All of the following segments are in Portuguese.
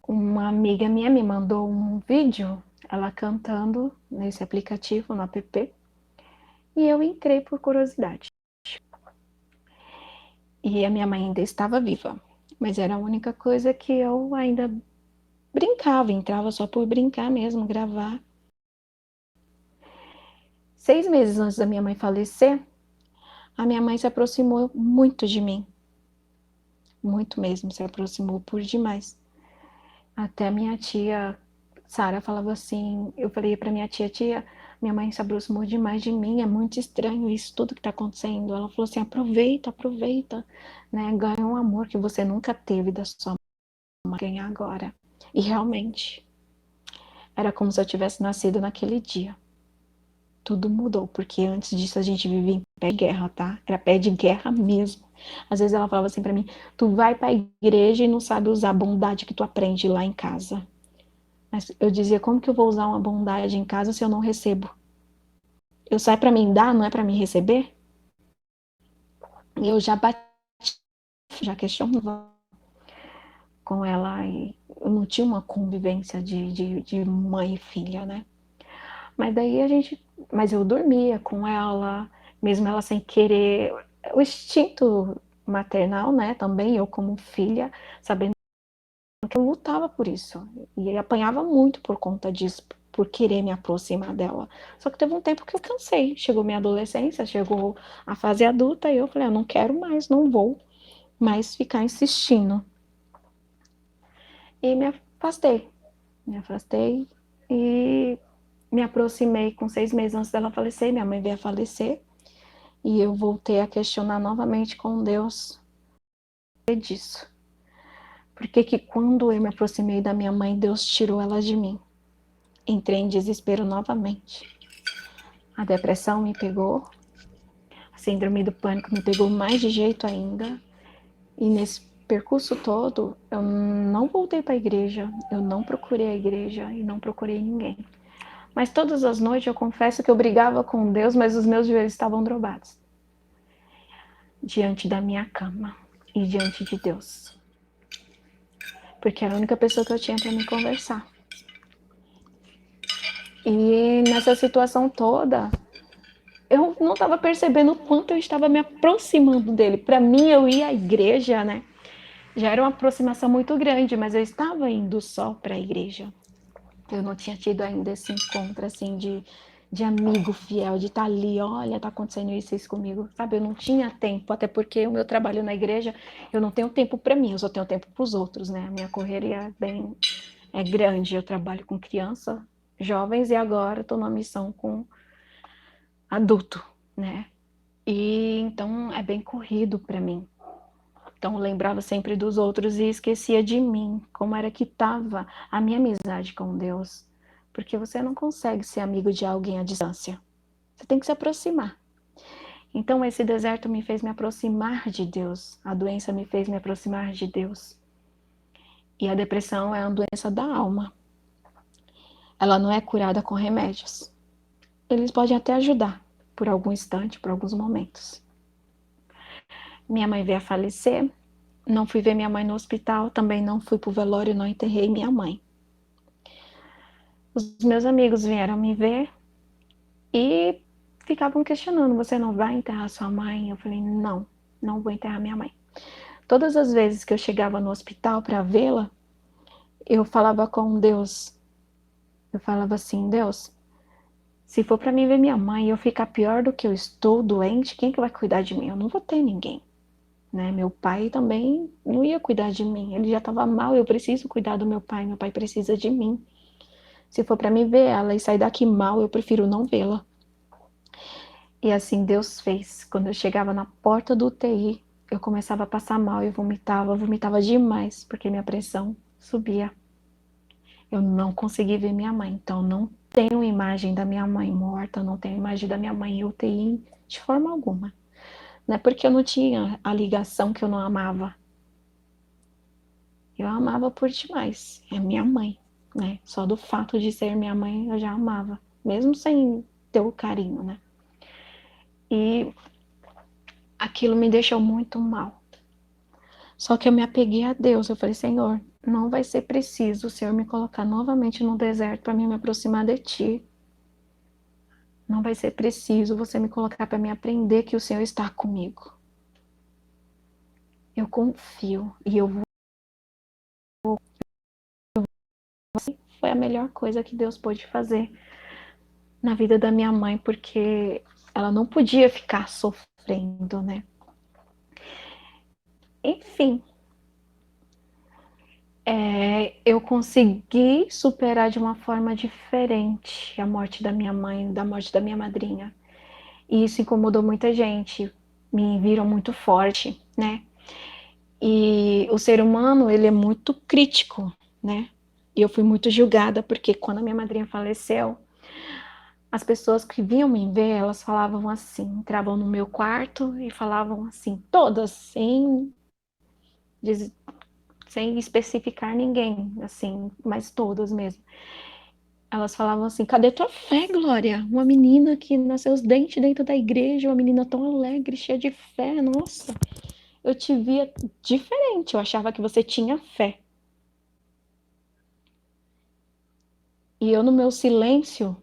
Uma amiga minha me mandou um vídeo, ela cantando nesse aplicativo, no app, e eu entrei por curiosidade. E a minha mãe ainda estava viva, mas era a única coisa que eu ainda brincava, entrava só por brincar mesmo, gravar. 6 meses antes da minha mãe falecer, a minha mãe se aproximou muito de mim, muito mesmo, se aproximou por demais. Até minha tia Sara falava assim, eu falei para minha tia, minha mãe se aproximou demais de mim, é muito estranho isso tudo que está acontecendo. Ela falou assim, aproveita, né? Ganha um amor que você nunca teve da sua mãe, ganhar agora. E realmente, era como se eu tivesse nascido naquele dia. Tudo mudou, porque antes disso a gente vivia em pé de guerra, tá? Era pé de guerra mesmo. Às vezes ela falava assim para mim, tu vai para a igreja e não sabe usar a bondade que tu aprende lá em casa. Mas eu dizia, como que eu vou usar uma bondade em casa se eu não recebo? Eu saio para mim dar, não é para mim receber? E eu já bati, já questionava com ela e eu não tinha uma convivência de mãe e filha, né? Mas daí mas eu dormia com ela, mesmo ela sem querer, o instinto maternal, né? Também eu como filha, sabendo que eu lutava por isso e apanhava muito por conta disso, por querer me aproximar dela. Só que teve um tempo que eu cansei. Chegou minha adolescência, chegou a fase adulta e eu falei, eu não quero mais, não vou mais ficar insistindo. E me afastei e me aproximei com 6 meses antes dela falecer. Minha mãe veio a falecer e eu voltei a questionar novamente com Deus disso. Por que que quando eu me aproximei da minha mãe, Deus tirou ela de mim? Entrei em desespero novamente. A depressão me pegou, a síndrome do pânico me pegou mais de jeito ainda. E nesse percurso todo, eu não voltei para a igreja, eu não procurei a igreja e não procurei ninguém. Mas todas as noites eu confesso que eu brigava com Deus, mas os meus joelhos estavam dobrados diante da minha cama e diante de Deus. Porque era a única pessoa que eu tinha para me conversar. E nessa situação toda, eu não estava percebendo o quanto eu estava me aproximando dele. Para mim, eu ia à igreja, né? Já era uma aproximação muito grande, mas eu estava indo só para a igreja. Eu não tinha tido ainda esse encontro, assim, de amigo fiel, de estar ali, olha, tá acontecendo isso comigo, sabe? Eu não tinha tempo, até porque o meu trabalho na igreja, eu não tenho tempo para mim, eu só tenho tempo para os outros, né? A minha correria é grande, eu trabalho com criança, jovens, e agora estou numa missão com adulto, né? E então é bem corrido para mim. Então eu lembrava sempre dos outros e esquecia de mim, como era que estava a minha amizade com Deus. Porque você não consegue ser amigo de alguém à distância. Você tem que se aproximar. Então esse deserto me fez me aproximar de Deus. A doença me fez me aproximar de Deus. E a depressão é uma doença da alma. Ela não é curada com remédios. Eles podem até ajudar por algum instante, por alguns momentos. Minha mãe veio a falecer. Não fui ver minha mãe no hospital, também não fui pro velório, não enterrei minha mãe. Os meus amigos vieram me ver e ficavam questionando, você não vai enterrar sua mãe? Eu falei, não, não vou enterrar minha mãe. Todas as vezes que eu chegava no hospital para vê-la, eu falava com Deus, eu falava assim, Deus, se for para mim ver minha mãe e eu ficar pior do que eu estou, doente, quem que vai cuidar de mim? Eu não vou ter ninguém. Né? Meu pai também não ia cuidar de mim, ele já estava mal, eu preciso cuidar do meu pai precisa de mim. Se for para mim ver ela e sair daqui mal, eu prefiro não vê-la. E assim Deus fez. Quando eu chegava na porta do UTI, eu começava a passar mal e vomitava demais, porque minha pressão subia. Eu não consegui ver minha mãe, então não tenho imagem da minha mãe morta, não tenho imagem da minha mãe em UTI de forma alguma. Não é porque eu não tinha a ligação que eu não amava. Eu amava por demais. É minha mãe, né? Só do fato de ser minha mãe eu já amava, mesmo sem ter o carinho, né? E aquilo me deixou muito mal. Só que eu me apeguei a Deus. Eu falei, Senhor, não vai ser preciso o Senhor me colocar novamente no deserto para me aproximar de ti. Não vai ser preciso você me colocar para me aprender que o Senhor está comigo. Eu confio e eu vou. Foi a melhor coisa que Deus pôde fazer na vida da minha mãe, porque ela não podia ficar sofrendo, né? Enfim, eu consegui superar de uma forma diferente a morte da minha mãe, da morte da minha madrinha. E isso incomodou muita gente. Me viram muito forte, né? E o ser humano, ele é muito crítico, né? E eu fui muito julgada, porque quando a minha madrinha faleceu, as pessoas que vinham me ver, elas falavam assim, entravam no meu quarto e falavam assim, todas, sem especificar ninguém, assim, mas todas mesmo. Elas falavam assim, cadê tua fé, Glória? Uma menina que nasceu os dentes dentro da igreja, uma menina tão alegre, cheia de fé, nossa. Eu te via diferente, eu achava que você tinha fé. E eu, no meu silêncio,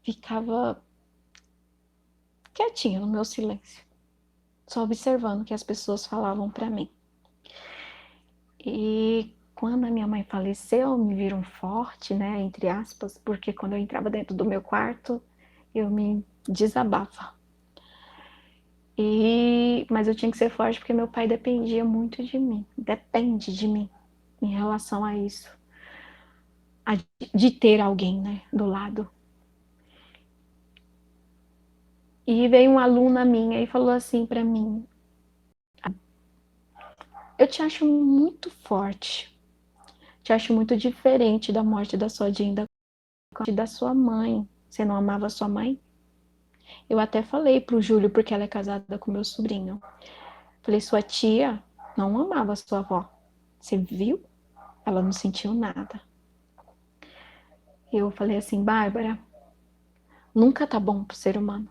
ficava quietinha no meu silêncio, só observando o que as pessoas falavam para mim. E quando a minha mãe faleceu, me viram forte, né, entre aspas, porque quando eu entrava dentro do meu quarto, eu me desabava. Mas eu tinha que ser forte porque meu pai dependia muito de mim, depende de mim em relação a isso, de ter alguém, né, do lado. E veio uma aluna minha e falou assim para mim: eu te acho muito forte, te acho muito diferente da morte da sua Dinda, da sua mãe. Você não amava sua mãe? Eu até falei pro Júlio, porque ela é casada com meu sobrinho. Falei, sua tia não amava sua avó. Você viu? Ela não sentiu nada. Eu falei assim, Bárbara, nunca tá bom pro ser humano.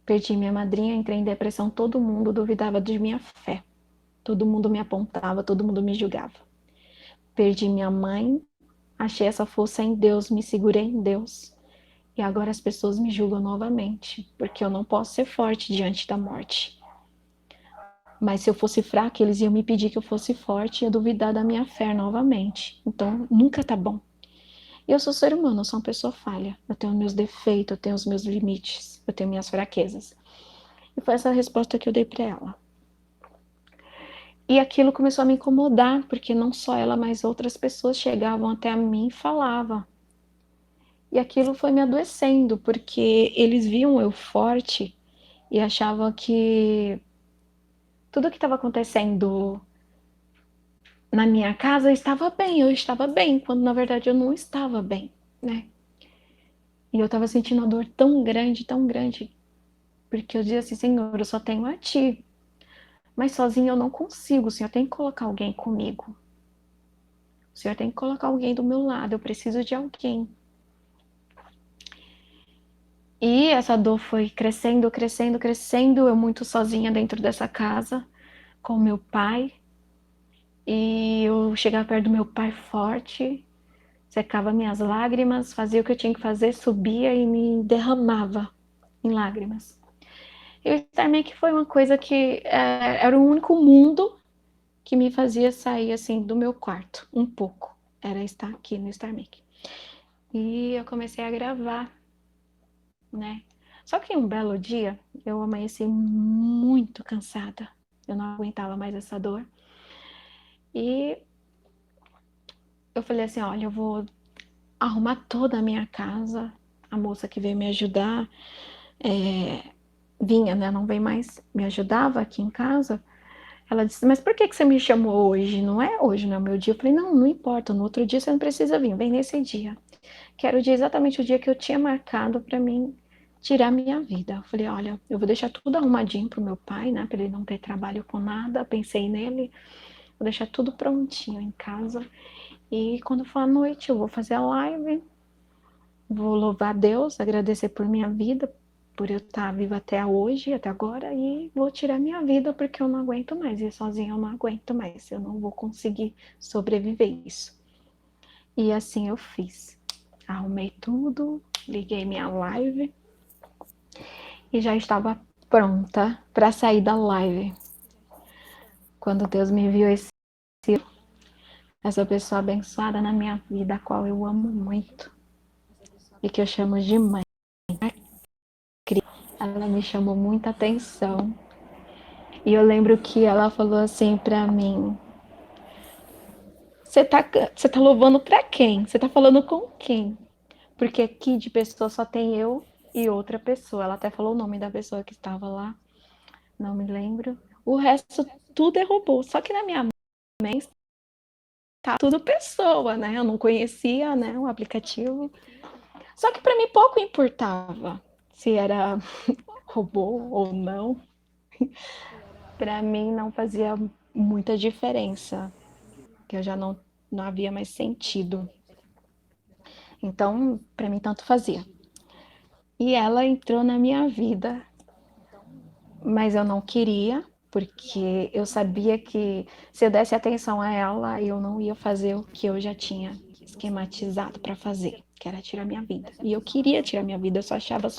Perdi minha madrinha, entrei em depressão, todo mundo duvidava de minha fé. Todo mundo me apontava, todo mundo me julgava. Perdi minha mãe, achei essa força em Deus, me segurei em Deus. E agora as pessoas me julgam novamente, porque eu não posso ser forte diante da morte. Mas se eu fosse fraca, eles iam me pedir que eu fosse forte e ia duvidar da minha fé novamente. Então, nunca tá bom. E eu sou ser humano, eu sou uma pessoa falha. Eu tenho meus defeitos, eu tenho os meus limites, eu tenho minhas fraquezas. E foi essa a resposta que eu dei para ela. E aquilo começou a me incomodar, porque não só ela, mas outras pessoas chegavam até a mim e falavam. E aquilo foi me adoecendo, porque eles viam eu forte e achavam que tudo que estava acontecendo na minha casa eu estava bem, quando na verdade eu não estava bem, né? E eu estava sentindo uma dor tão grande, porque eu dizia assim, Senhor, eu só tenho a Ti, mas sozinho eu não consigo, o Senhor tem que colocar alguém comigo, o Senhor tem que colocar alguém do meu lado, eu preciso de alguém. E essa dor foi crescendo, eu muito sozinha dentro dessa casa, com meu pai, e eu chegava perto do meu pai forte, secava minhas lágrimas, fazia o que eu tinha que fazer, subia e me derramava em lágrimas. E o Starmake foi uma coisa que era o único mundo que me fazia sair assim do meu quarto, um pouco. Era estar aqui no Starmake. E eu comecei a gravar, né? Só que um belo dia eu amanheci muito cansada. Eu não aguentava mais essa dor. E eu falei assim, olha, eu vou arrumar toda a minha casa. A moça que veio me ajudar, vinha, né? Não vem mais, me ajudava aqui em casa. Ela disse, mas por que você me chamou hoje? Não é hoje, não é o meu dia. Eu falei, não, não importa, no outro dia você não precisa vir, vem nesse dia. Que era o dia, exatamente o dia que eu tinha marcado para mim tirar minha vida. Eu falei, olha, eu vou deixar tudo arrumadinho pro meu pai, né? Para ele não ter trabalho com nada. Pensei nele, vou deixar tudo prontinho em casa. E quando for à noite, eu vou fazer a live, vou louvar a Deus, agradecer por minha vida, por eu estar viva até hoje, até agora, e vou tirar minha vida porque eu não aguento mais. E sozinha eu não aguento mais. Eu não vou conseguir sobreviver isso. E assim eu fiz. Arrumei tudo, liguei minha live e já estava pronta para sair da live. Quando Deus me enviou essa pessoa abençoada na minha vida, a qual eu amo muito e que eu chamo de mãe. Ela me chamou muita atenção. E eu lembro que ela falou assim pra mim: Você tá louvando pra quem? Você tá falando com quem? Porque aqui de pessoa só tem eu e outra pessoa. Ela até falou o nome da pessoa que estava lá, não me lembro. O resto tudo é robô. Só que na minha mente tá tudo pessoa, né? Eu não conhecia, né, o aplicativo. Só que pra mim pouco importava se era robô ou não. Pra mim não fazia muita diferença, que eu já não havia mais sentido. Então, pra mim tanto fazia. E ela entrou na minha vida, mas eu não queria, porque eu sabia que se eu desse atenção a ela, eu não ia fazer o que eu já tinha esquematizado para fazer, que era tirar minha vida. E eu queria tirar minha vida, eu só achava